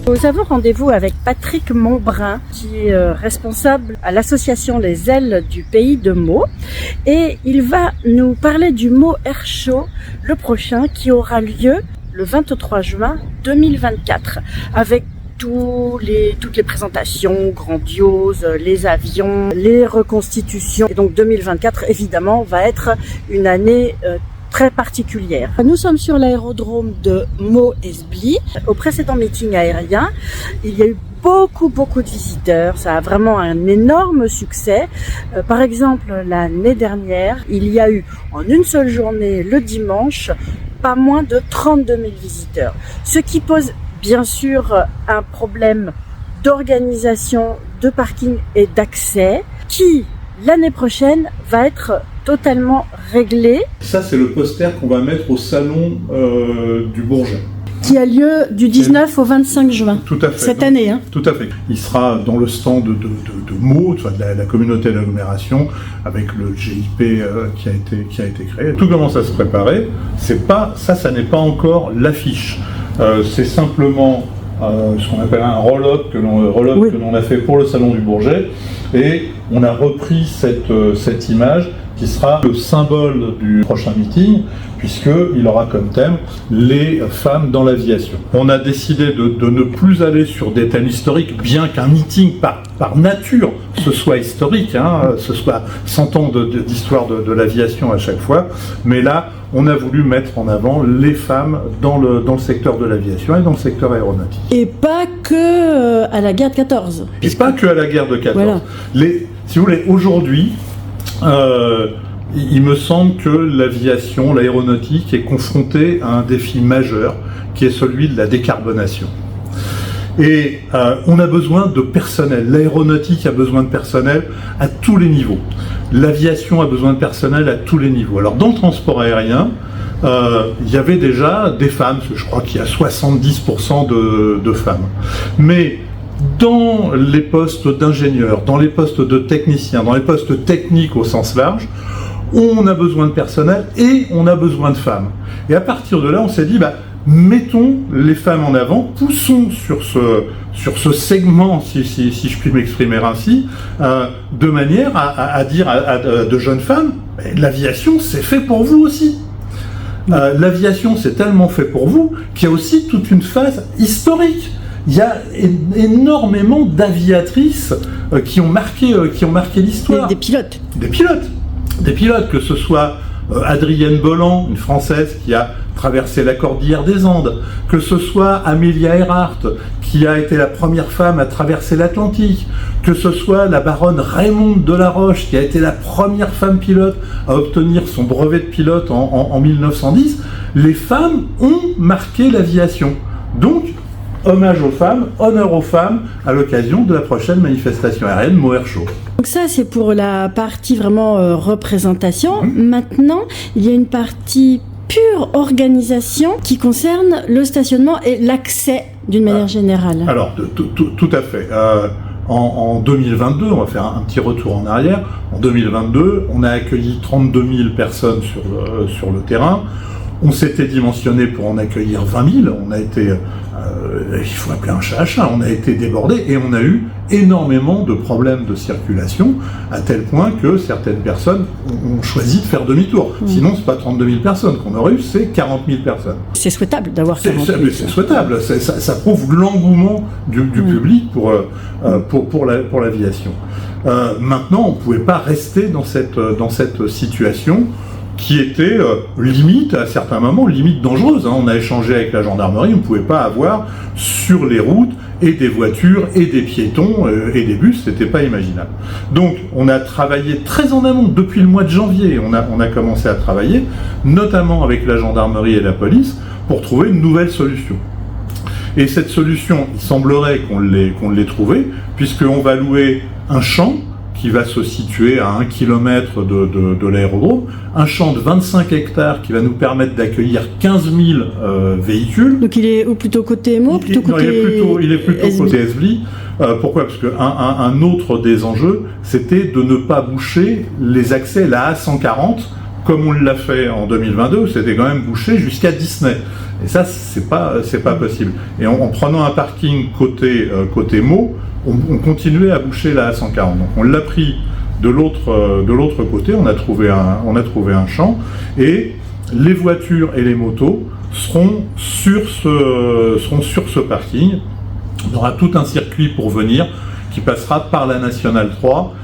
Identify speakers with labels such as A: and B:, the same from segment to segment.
A: Nous avons rendez-vous avec Patrick Montbrun, qui est responsable à l'association Les Ailes du Pays de Meaux. Et il va nous parler du Meaux Air Show, le prochain, qui aura lieu le 23 juin 2024, avec toutes les présentations grandioses, les avions, les reconstitutions. Et donc 2024, évidemment, va être une année très particulière. Nous sommes sur l'aérodrome de Meaux-Esbly. Au précédent meeting aérien, il y a eu beaucoup de visiteurs. Ça a vraiment un énorme succès. Par exemple, l'année dernière, il y a eu en une seule journée, le dimanche, pas moins de 32 000 visiteurs. Ce qui pose bien sûr un problème d'organisation, de parking et d'accès qui, l'année prochaine, va être totalement réglé.
B: Ça, c'est le poster qu'on va mettre au salon du Bourget.
A: Qui a lieu du 19 au 25 juin.
B: Tout à fait.
A: Cette année. Hein.
B: Tout à fait. Il sera dans le stand de Meaux, de la communauté d'agglomération, avec le GIP qui a été créé. Tout commence à se préparer. Ça n'est pas encore l'affiche. C'est simplement ce qu'on appelle un roll-up que l'on a fait pour le salon du Bourget. Et on a repris cette image qui sera le symbole du prochain meeting, puisqu'il aura comme thème les femmes dans l'aviation. On a décidé de ne plus aller sur des thèmes historiques, bien qu'un meeting par nature ce soit historique, ce soit 100 ans d'histoire de l'aviation à chaque fois, mais là on a voulu mettre en avant les femmes dans le secteur de l'aviation et dans le secteur aéronautique.
A: Et pas que à la guerre de 14.
B: Et pas que à la guerre de 14.
A: Voilà.
B: Si vous voulez, aujourd'hui, il me semble que l'aviation, l'aéronautique est confrontée à un défi majeur qui est celui de la décarbonation. Et on a besoin de personnel. L'aéronautique a besoin de personnel à tous les niveaux. L'aviation a besoin de personnel à tous les niveaux. Alors dans le transport aérien, il y avait déjà des femmes, je crois qu'il y a 70% de femmes. Mais dans les postes d'ingénieurs, dans les postes de techniciens, dans les postes techniques au sens large, on a besoin de personnel et on a besoin de femmes. Et à partir de là, on s'est dit, mettons les femmes en avant, poussons sur ce segment, si je puis m'exprimer ainsi, de manière à dire à de jeunes femmes, l'aviation c'est fait pour vous aussi. L'aviation c'est tellement fait pour vous qu'il y a aussi toute une phase historique. Il y a énormément d'aviatrices qui ont marqué l'histoire.
A: Des pilotes.
B: Des pilotes, que ce soit Adrienne Bolland, une Française qui a traversé la cordillère des Andes, que ce soit Amelia Earhart, qui a été la première femme à traverser l'Atlantique, que ce soit la baronne Raymonde de la Roche, qui a été la première femme pilote à obtenir son brevet de pilote en 1910, les femmes ont marqué l'aviation. Donc, hommage aux femmes, honneur aux femmes, à l'occasion de la prochaine manifestation aérienne Meaux Air Show.
A: Donc ça, c'est pour la partie vraiment représentation. Maintenant, il y a une partie pure organisation qui concerne le stationnement et l'accès d'une manière générale. Alors,
B: tout à fait. En 2022, on va faire un petit retour en arrière. En 2022, on a accueilli 32 000 personnes sur le terrain. On s'était dimensionné pour en accueillir 20 000. On a été, il faut appeler un chat à chat, on a été débordé et on a eu énormément de problèmes de circulation, à tel point que certaines personnes ont choisi de faire demi-tour. Sinon, c'est pas 32 000 personnes qu'on aurait eu, c'est 40 000 personnes.
A: C'est souhaitable d'avoir 40 000.
B: C'est souhaitable, ça prouve l'engouement du public pour l'aviation. Maintenant, on ne pouvait pas rester dans cette situation qui était limite, à certains moments, limite dangereuse. On a échangé avec la gendarmerie, on ne pouvait pas avoir sur les routes et des voitures et des piétons et des bus, c'était pas imaginable. Donc on a travaillé très en amont, depuis le mois de janvier, on a commencé à travailler, notamment avec la gendarmerie et la police, pour trouver une nouvelle solution. Et cette solution, il semblerait qu'on l'ait trouvée, puisqu'on va louer un champ qui va se situer à 1 km de l'aérodrome, un champ de 25 hectares qui va nous permettre d'accueillir 15 000 véhicules.
A: Donc il est plutôt côté Meaux, plutôt côté
B: il est plutôt côté Esbly. Pourquoi ? Parce qu'un autre des enjeux, c'était de ne pas boucher les accès, la A140, comme on l'a fait en 2022, où c'était quand même bouché jusqu'à Disney. Et ça, c'est pas possible. Et en prenant un parking côté Meaux, on continuait à boucher la A140. Donc on l'a pris de l'autre côté, on a trouvé un champ, et les voitures et les motos seront sur ce parking. On aura tout un circuit pour venir qui passera par la Nationale 3,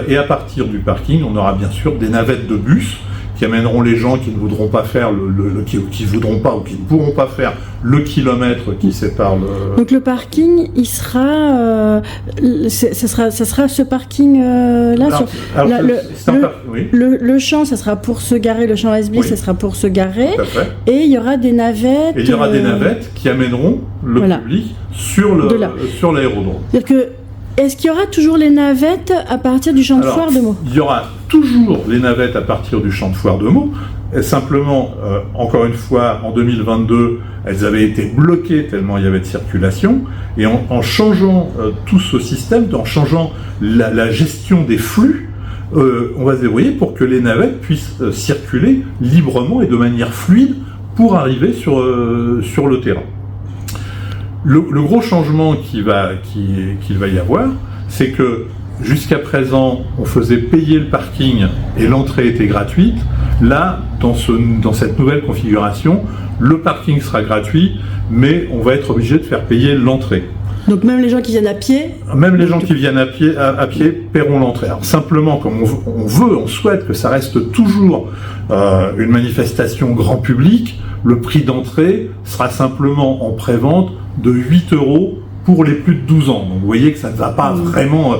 B: et à partir du parking, on aura bien sûr des navettes de bus qui amèneront les gens qui ne voudront pas faire qui voudront pas ou qui ne pourront pas faire le kilomètre qui sépare le...
A: Donc le parking, il sera, ça sera ce parking là. Le champ, ça sera pour se garer. Le champ Esbly, ça sera pour se garer.
B: Tout à fait.
A: Et il y aura des navettes.
B: Et il y aura des navettes qui amèneront le public sur l'aérodrome.
A: C'est-à-dire que est-ce qu'il y aura toujours les navettes à partir du champ de foire de Meaux ?
B: Il y aura toujours les navettes à partir du champ de foire de Meaux. Et simplement, encore une fois, en 2022, elles avaient été bloquées tellement il y avait de circulation. Et en changeant tout ce système, en changeant la gestion des flux, on va se débrouiller pour que les navettes puissent circuler librement et de manière fluide pour arriver sur le terrain. Le gros changement qu'il va y avoir, c'est que jusqu'à présent, on faisait payer le parking et l'entrée était gratuite. Là, dans cette nouvelle configuration, le parking sera gratuit, mais on va être obligé de faire payer l'entrée.
A: Donc même les gens qui viennent à pied.
B: Même les gens qui viennent à pied paieront l'entrée. Alors simplement, comme on souhaite que ça reste toujours une manifestation grand public, le prix d'entrée sera simplement en prévente de 8 € pour les plus de 12 ans. Donc vous voyez que ça ne va pas vraiment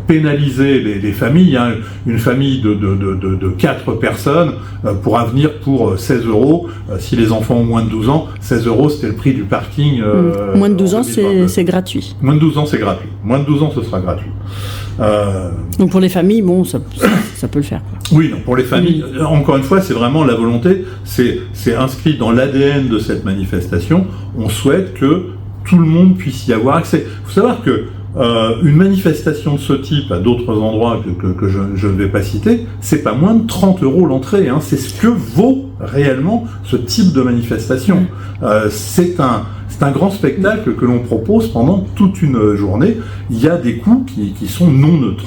B: pénaliser les familles. Hein. Une famille de 4 personnes pourra venir pour 16 €. Si les enfants ont moins de 12 ans, 16 € c'était le prix du parking.
A: Moins de 12 ans, c'est gratuit.
B: Moins de 12 ans, c'est gratuit. Moins de 12 ans, ce sera gratuit.
A: Donc pour les familles, bon, ça peut le faire. Quoi.
B: Oui, non, pour les familles, encore une fois, c'est vraiment la volonté, c'est inscrit dans l'ADN de cette manifestation. On souhaite que tout le monde puisse y avoir accès. Il faut savoir que une manifestation de ce type à d'autres endroits que je ne vais pas citer, c'est pas moins de 30 € l'entrée. Hein. C'est ce que vaut réellement ce type de manifestation. C'est un grand spectacle que l'on propose pendant toute une journée. Il y a des coûts qui sont non neutres.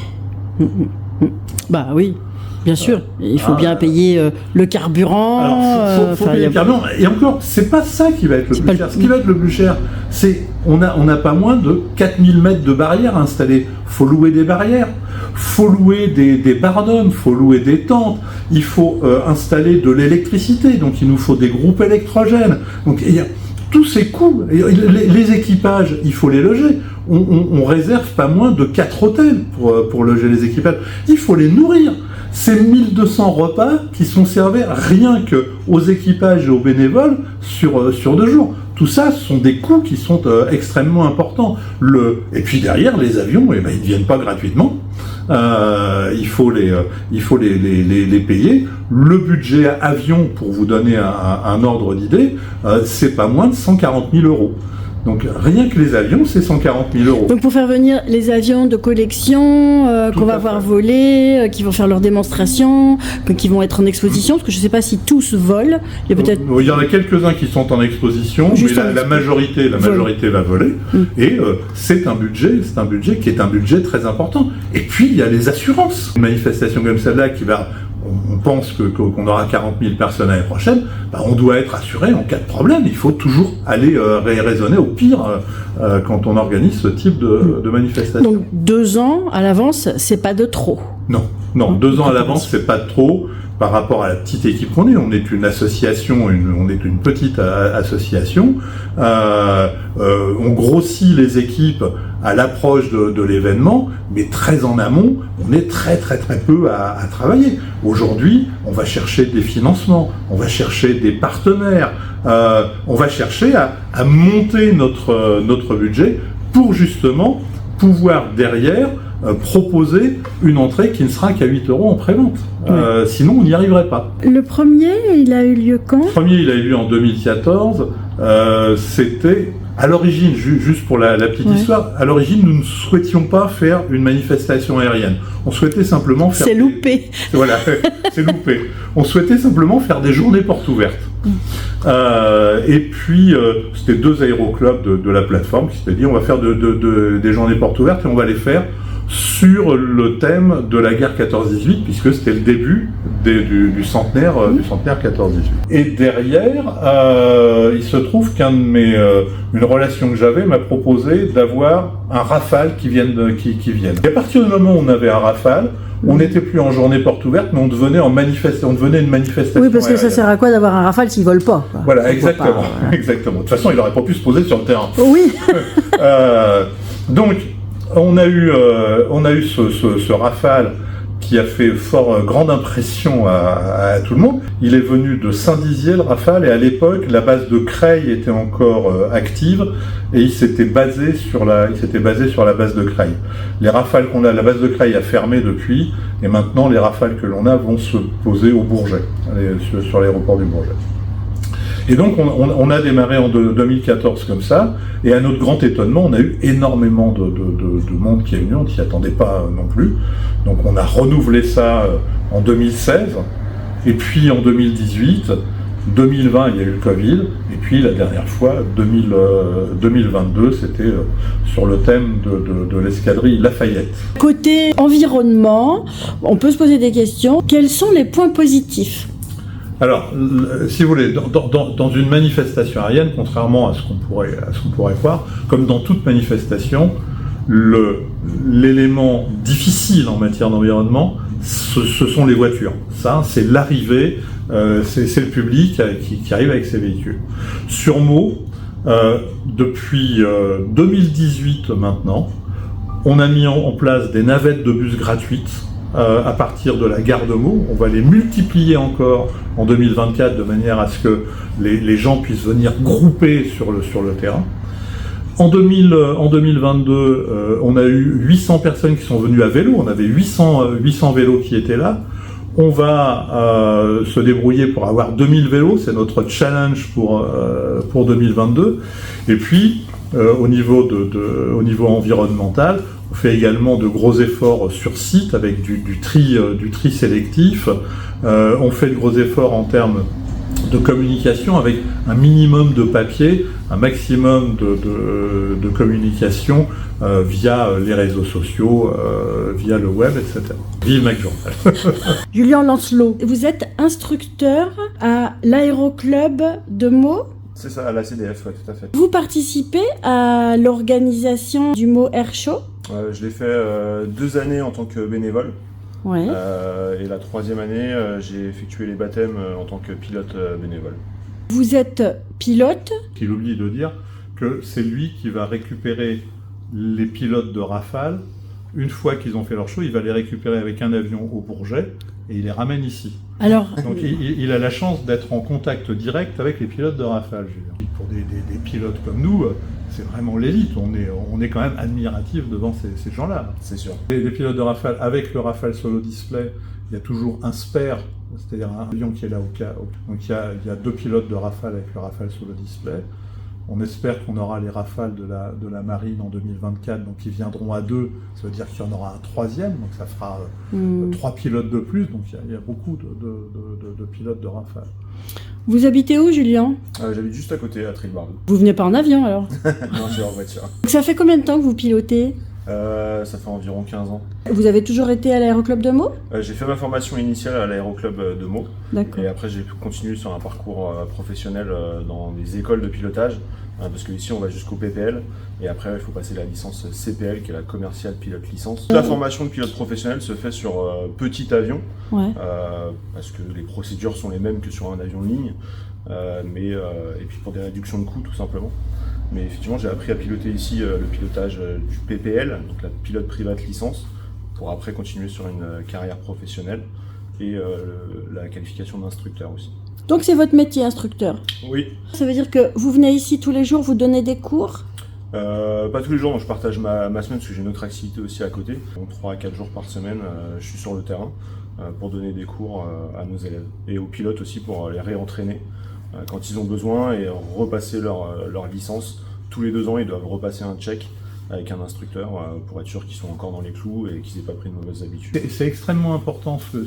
A: Bah oui. Bien sûr, il faut bien payer le carburant.
B: Alors, faut payer le carburant. Et encore, c'est pas ça qui va être le plus cher. Ce qui va être le plus cher, c'est on n'a pas moins de 4000 mètres de barrières installées. Faut louer des barrières, faut louer des barnums, faut louer des tentes. Il faut installer de l'électricité. Donc il nous faut des groupes électrogènes. Donc il y a tous ces coûts. Les équipages, il faut les loger. On réserve pas moins de 4 hôtels pour loger les équipages. Il faut les nourrir. C'est 1200 repas qui sont servis rien que aux équipages et aux bénévoles sur 2 jours. Tout ça, ce sont des coûts qui sont extrêmement importants. Et puis derrière, les avions, ils ne viennent pas gratuitement. Il faut les payer. Le budget avion, pour vous donner un ordre d'idée, c'est pas moins de 140 000 €. Donc rien que les avions, c'est 140 000 €.
A: Donc pour faire venir les avions de collection qu'on va voir voler, qui vont faire leurs démonstrations, qui vont être en exposition, parce que je ne sais pas si tous volent. Il
B: y en a quelques-uns qui sont en exposition, mais la majorité va voler. Et c'est un budget qui est un budget très important. Et puis il y a les assurances. Une manifestation comme celle-là qui va... On pense qu'on aura 40 000 personnes l'année prochaine, on doit être assuré en cas de problème. Il faut toujours aller raisonner au pire quand on organise ce type de manifestation.
A: Donc 2 ans à l'avance, c'est pas de trop.
B: Non, 2 ans à l'avance, c'est pas de trop par rapport à la petite équipe qu'on est. On est une association, on est une petite association. On grossit les équipes à l'approche de l'événement, mais très en amont, on est très peu à travailler. Aujourd'hui, on va chercher des financements, on va chercher des partenaires, on va chercher à monter notre budget pour justement pouvoir derrière proposer une entrée qui ne sera qu'à 8 € en prévente. Sinon, on n'y arriverait pas.
A: Le premier, il a eu lieu quand ?
B: Le premier, il a eu lieu en 2014. C'était À l'origine, juste pour la petite histoire, à l'origine, nous ne souhaitions pas faire une manifestation aérienne. On souhaitait simplement faire...
A: C'est loupé.
B: Voilà, c'est loupé. On souhaitait simplement faire des journées portes ouvertes. Et puis, c'était 2 aéroclubs de la plateforme qui s'étaient dit, on va faire des journées portes ouvertes et on va les faire sur le thème de la guerre 14-18, puisque c'était le début du centenaire 14-18. Et derrière, il se trouve une relation que j'avais m'a proposé d'avoir un Rafale qui vienne. Et à partir du moment où on avait un Rafale, on n'était plus en journée porte ouverte, mais on devenait une manifestation.
A: Oui, parce que ça sert à quoi d'avoir un Rafale s'il vole pas, quoi.
B: Voilà, exactement, exactement. De toute façon, il n'aurait pas pu se poser sur le terrain.
A: Oui.
B: Donc, on a eu ce Rafale qui a fait grande impression à tout le monde. Il est venu de Saint-Dizier, le Rafale, et à l'époque, la base de Creil était encore active, et il s'était basé sur la base de Creil. Les Rafales qu'on a, la base de Creil a fermé depuis, et maintenant, les Rafales que l'on a vont se poser au Bourget, sur l'aéroport du Bourget. Et donc on a démarré en 2014 comme ça, et à notre grand étonnement, on a eu énormément de monde qui est venu, on ne s'y attendait pas non plus. Donc on a renouvelé ça en 2016, et puis en 2018, 2020 il y a eu le Covid, et puis la dernière fois, 2022, c'était sur le thème de l'escadrille Lafayette.
A: Côté environnement, on peut se poser des questions. Quels sont les points positifs ?
B: Alors, si vous voulez, dans une manifestation aérienne, contrairement à ce qu'on pourrait voir, comme dans toute manifestation, l'élément difficile en matière d'environnement, ce sont les voitures. Ça, c'est l'arrivée, c'est le public qui arrive avec ses véhicules. Sur Meaux, depuis 2018 maintenant, on a mis en place des navettes de bus gratuites à partir de la gare de Meaux. On va les multiplier encore en 2024 de manière à ce que les gens puissent venir grouper sur le terrain. En 2022, on a eu 800 personnes qui sont venues à vélo. On avait 800 vélos qui étaient là. On va se débrouiller pour avoir 2000 vélos. C'est notre challenge pour 2022. Et puis, au niveau environnemental, on fait également de gros efforts sur site avec du tri sélectif. On fait de gros efforts en termes de communication avec un minimum de papier, un maximum de communication via les réseaux sociaux, via le web, etc. Vive MacJournal.
A: Julien Lancelot, vous êtes instructeur à l'aéroclub de Meaux ?
C: C'est ça, à la CDF, ouais, tout à fait.
A: Vous participez à l'organisation du Meaux Air Show ?
C: Je l'ai fait 2 années en tant que bénévole.
A: Ouais.
C: Et la 3e année, j'ai effectué les baptêmes en tant que pilote bénévole.
A: Vous êtes pilote ?
B: Il oublie de dire que c'est lui qui va récupérer les pilotes de Rafale. Une fois qu'ils ont fait leur show, il va les récupérer avec un avion au Bourget et il les ramène ici.
A: Alors,
B: donc il a la chance d'être en contact direct avec les pilotes de Rafale. Pour des pilotes comme nous, c'est vraiment l'élite. On est quand même admiratif devant ces gens-là.
C: C'est sûr.
B: Les pilotes de Rafale, avec le Rafale Solo Display, il y a toujours un spare, c'est-à-dire un avion qui est là au cas. Donc il y a 2 pilotes de Rafale avec le Rafale Solo Display. On espère qu'on aura les Rafales de la Marine en 2024, donc ils viendront à 2, ça veut dire qu'il y en aura un 3e, donc ça fera 3 pilotes de plus, donc il y a beaucoup de pilotes de Rafale.
A: vous habitez où, Julien ?
C: J'habite juste à côté, à Trilbardou.
A: Vous venez pas en avion, alors ?
C: Non, j'ai en voiture.
A: Ça fait combien de temps que vous pilotez ?
C: Ça fait environ 15 ans.
A: Vous avez toujours été à l'aéroclub de Meaux ?
C: J'ai fait ma formation initiale à l'aéroclub de Meaux.
A: D'accord.
C: Et après, j'ai continué sur un parcours professionnel dans des écoles de pilotage. Parce qu'ici, on va jusqu'au PPL. Et après, il faut passer la licence CPL, qui est la commerciale pilote licence. La formation de pilote professionnel se fait sur petit avion.
A: Ouais.
C: Parce que les procédures sont les mêmes que sur un avion de ligne. Et puis pour des réductions de coûts, tout simplement. Mais effectivement, j'ai appris à piloter ici le pilotage du PPL, donc la pilote private licence, pour après continuer sur une carrière professionnelle et la qualification d'instructeur aussi.
A: Donc c'est votre métier, instructeur ?
C: Oui.
A: Ça veut dire que vous venez ici tous les jours, vous donnez des cours ?
C: Pas tous les jours, je partage ma semaine parce que j'ai une autre activité aussi à côté. Donc 3 à 4 jours par semaine, je suis sur le terrain pour donner des cours à nos élèves. Et aux pilotes aussi pour les réentraîner quand ils ont besoin et repasser leur licence tous les 2 ans, ils doivent repasser un check avec un instructeur pour être sûr qu'ils sont encore dans les clous et qu'ils n'aient pas pris de mauvaises habitudes.
B: C'est extrêmement important ce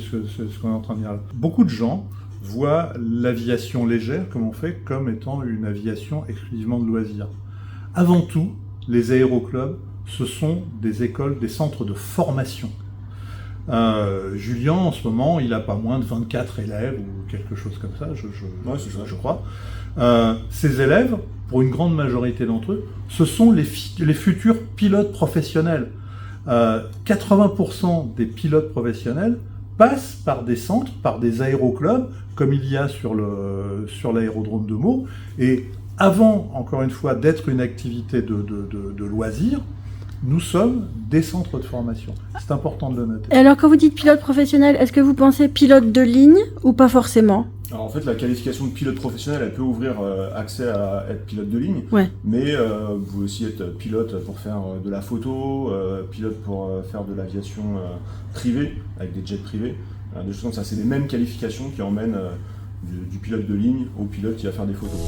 B: qu'on est en train de dire là. Beaucoup de gens voient l'aviation légère, comme on fait, comme étant une aviation exclusivement de loisirs. Avant tout, les aéroclubs, ce sont des écoles, des centres de formation. Julien, en ce moment, il n'a pas moins de 24 élèves ou quelque chose comme ça, je crois. Ces élèves, pour une grande majorité d'entre eux, ce sont les futurs pilotes professionnels. 80% des pilotes professionnels passent par des centres, par des aéroclubs, comme il y a sur l'aérodrome de Meaux. Et avant, encore une fois, d'être une activité de loisirs, nous sommes des centres de formation. C'est important de le noter.
A: Et alors, quand vous dites pilote professionnel, est-ce que vous pensez pilote de ligne ou pas forcément ?
C: Alors en fait, la qualification de pilote professionnel, elle peut ouvrir accès à être pilote de ligne,
A: Ouais.
C: mais vous pouvez aussi être pilote pour faire de la photo, pilote pour faire de l'aviation privée, avec des jets privés, des choses comme ça. C'est les mêmes qualifications qui emmènent du pilote de ligne au pilote qui va faire des photos.